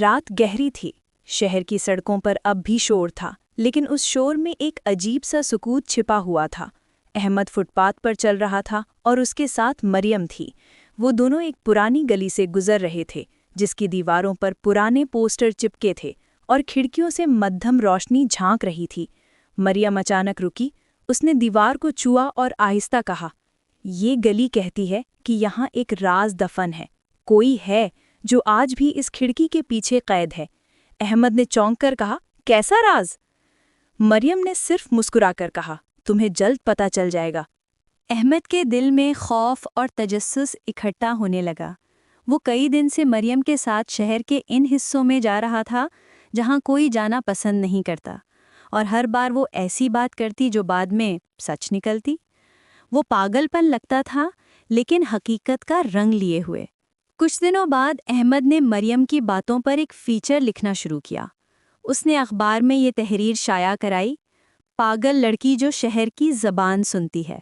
رات گہری تھی، شہر کی سڑکوں پر اب بھی شور تھا، لیکن اس شور میں ایک عجیب سا سکوت چھپا ہوا تھا۔ احمد فٹ پاتھ پر چل رہا تھا اور اس کے ساتھ مریم تھی۔ وہ دونوں ایک پرانی گلی سے گزر رہے تھے، جس کی دیواروں پر پرانے پوسٹر چپکے تھے اور کھڑکیوں سے مدھم روشنی جھانک رہی تھی۔ مریم اچانک رکی، اس نے دیوار کو چھوا اور آہستہ کہا، یہ گلی کہتی ہے کہ یہاں ایک راز دفن ہے، کوئی ہے جو آج بھی اس کھڑکی کے پیچھے قید ہے۔ احمد نے چونک کر کہا، کیسا راز؟ مریم نے صرف مسکرا کر کہا، تمہیں جلد پتہ چل جائے گا۔ احمد کے دل میں خوف اور تجسس اکٹھا ہونے لگا۔ وہ کئی دن سے مریم کے ساتھ شہر کے ان حصوں میں جا رہا تھا جہاں کوئی جانا پسند نہیں کرتا، اور ہر بار وہ ایسی بات کرتی جو بعد میں سچ نکلتی۔ وہ پاگل پن لگتا تھا، لیکن حقیقت کا رنگ لیے ہوئے۔ کچھ دنوں بعد احمد نے مریم کی باتوں پر ایک فیچر لکھنا شروع کیا۔ اس نے اخبار میں یہ تحریر شائع کرائی، پاگل لڑکی جو شہر کی زبان سنتی ہے۔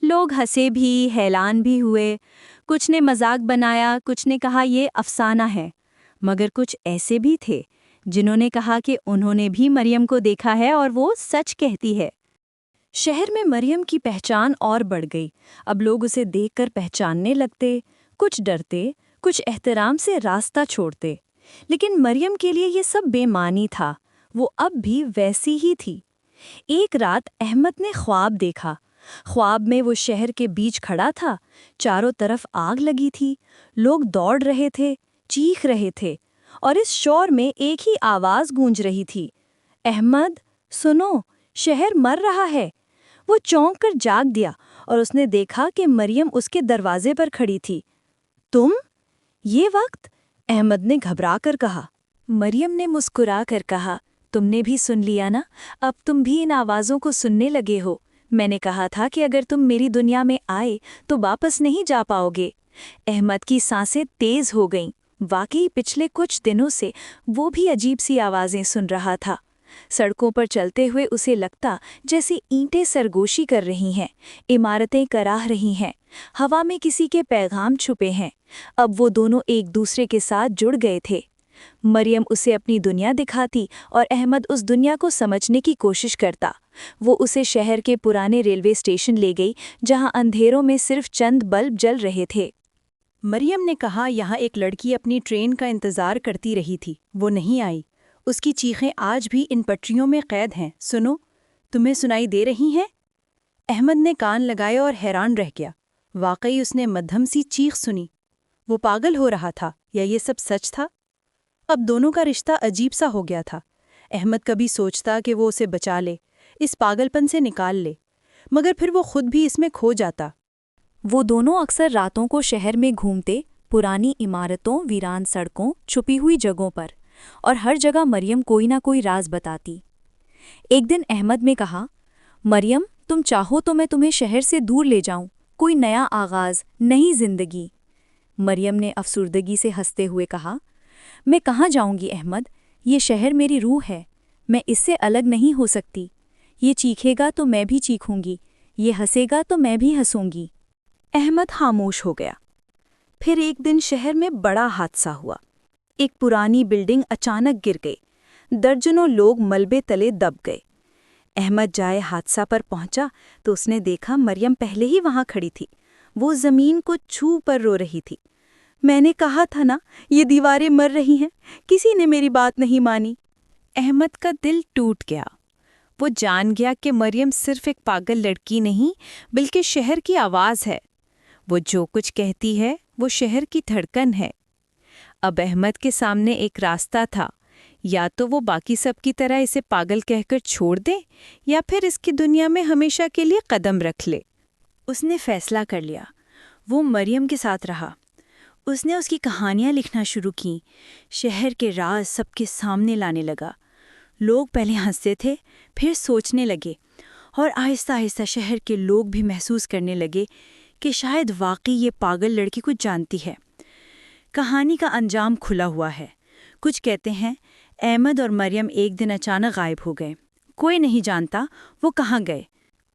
لوگ ہنسے بھی، حیران بھی ہوئے، کچھ نے مذاق بنایا، کچھ نے کہا یہ افسانہ ہے، مگر کچھ ایسے بھی تھے جنہوں نے کہا کہ انہوں نے بھی مریم کو دیکھا ہے اور وہ سچ کہتی ہے۔ شہر میں مریم کی پہچان اور بڑھ گئی۔ اب لوگ اسے دیکھ کر پہچاننے لگتے، کچھ ڈرتے، کچھ احترام سے راستہ چھوڑتے۔ لیکن مریم کے لیے یہ سب بے معنی تھا، وہ اب بھی ویسی ہی تھی۔ ایک رات احمد نے خواب دیکھا۔ خواب میں وہ شہر کے بیچ کھڑا تھا، چاروں طرف آگ لگی تھی، لوگ دوڑ رہے تھے، چیخ رہے تھے، اور اس شور میں ایک ہی آواز گونج رہی تھی، احمد سنو، شہر مر رہا ہے۔ وہ چونک کر جاگ دیا اور اس نے دیکھا کہ مریم اس کے دروازے پر کھڑی تھی۔ تم؟ یہ وقت؟ احمد نے گھبرا کر کہا۔ مریم نے مسکرا کر کہا، تم نے بھی سن لیا نا، اب تم بھی ان آوازوں کو سننے لگے ہو۔ میں نے کہا تھا کہ اگر تم میری دنیا میں آئے تو واپس نہیں جا پاؤ گے۔ احمد کی سانسیں تیز ہو گئیں۔ واقعی پچھلے کچھ دنوں سے وہ بھی عجیب سی آوازیں سن رہا تھا۔ سڑکوں پر چلتے ہوئے اسے لگتا جیسے اینٹیں سرگوشی کر رہی ہیں، عمارتیں کراہ رہی ہیں، ہوا میں کسی کے پیغام چھپے ہیں۔ اب وہ دونوں ایک دوسرے کے ساتھ جڑ گئے تھے۔ مریم اسے اپنی دنیا دکھاتی اور احمد اس دنیا کو سمجھنے کی کوشش کرتا۔ وہ اسے شہر کے پرانے ریلوے اسٹیشن لے گئی جہاں اندھیروں میں صرف چند بلب جل رہے تھے۔ مریم نے کہا، یہاں ایک لڑکی اپنی ٹرین کا انتظار کرتی رہی تھی، وہ نہیں آئی۔ اس کی چیخیں آج بھی ان پٹریوں میں قید ہیں، سنو، تمہیں سنائی دے رہی ہیں؟ احمد نے کان لگائے اور حیران رہ گیا۔ واقعی اس نے مدھم سی چیخ سنی۔ وہ پاگل ہو رہا تھا یا یہ سب سچ تھا؟ اب دونوں کا رشتہ عجیب سا ہو گیا تھا۔ احمد کبھی سوچتا کہ وہ اسے بچا لے، اس پاگل پن سے نکال لے، مگر پھر وہ خود بھی اس میں کھو جاتا۔ وہ دونوں اکثر راتوں کو شہر میں گھومتے، پرانی عمارتوں، ویران سڑکوں، چھپی ہوئی جگہوں پر، اور ہر جگہ مریم کوئی نہ کوئی راز بتاتی۔ ایک دن احمد نے کہا، مریم تم چاہو تو میں تمہیں شہر سے دور لے جاؤں، کوئی نیا آغاز، نئی زندگی۔ مریم نے افسردگی سے ہنستے ہوئے کہا، میں کہاں جاؤں گی احمد، یہ شہر میری روح ہے، میں اس سے الگ نہیں ہو سکتی۔ یہ چیخے گا تو میں بھی چیخوں گی، یہ ہنسے گا تو میں بھی ہنسوں گی۔ احمد خاموش ہو گیا۔ پھر ایک دن شہر میں بڑا حادثہ ہوا۔ ایک پرانی بلڈنگ اچانک گر گئی، درجنوں لوگ ملبے تلے دب گئے۔ احمد جائے حادثہ پر پہنچا تو اس نے دیکھا مریم پہلے ہی وہاں کھڑی تھی، وہ زمین کو چھو پر رو رہی تھی۔ میں نے کہا تھا نا، یہ دیواریں مر رہی ہیں، کسی نے میری بات نہیں مانی۔ احمد کا دل ٹوٹ گیا۔ وہ جان گیا کہ مریم صرف ایک پاگل لڑکی نہیں بلکہ شہر کی آواز ہے۔ وہ جو کچھ کہتی ہے وہ شہر کی دھڑکن ہے۔ اب احمد کے سامنے ایک راستہ تھا، یا تو وہ باقی سب کی طرح اسے پاگل کہہ کر چھوڑ دے یا پھر اس کی دنیا میں ہمیشہ کے لیے قدم رکھ لے۔ اس نے فیصلہ کر لیا۔ وہ مریم کے ساتھ رہا۔ اس نے اس کی کہانیاں لکھنا شروع کیں، شہر کے راز سب کے سامنے لانے لگا۔ لوگ پہلے ہنستے تھے، پھر سوچنے لگے، اور آہستہ آہستہ شہر کے لوگ بھی محسوس کرنے لگے کہ شاید واقعی یہ پاگل لڑکی کچھ جانتی ہے۔ کہانی کا انجام کھلا ہوا ہے۔ کچھ کہتے ہیں احمد اور مریم ایک دن اچانک غائب ہو گئے، کوئی نہیں جانتا وہ کہاں گئے۔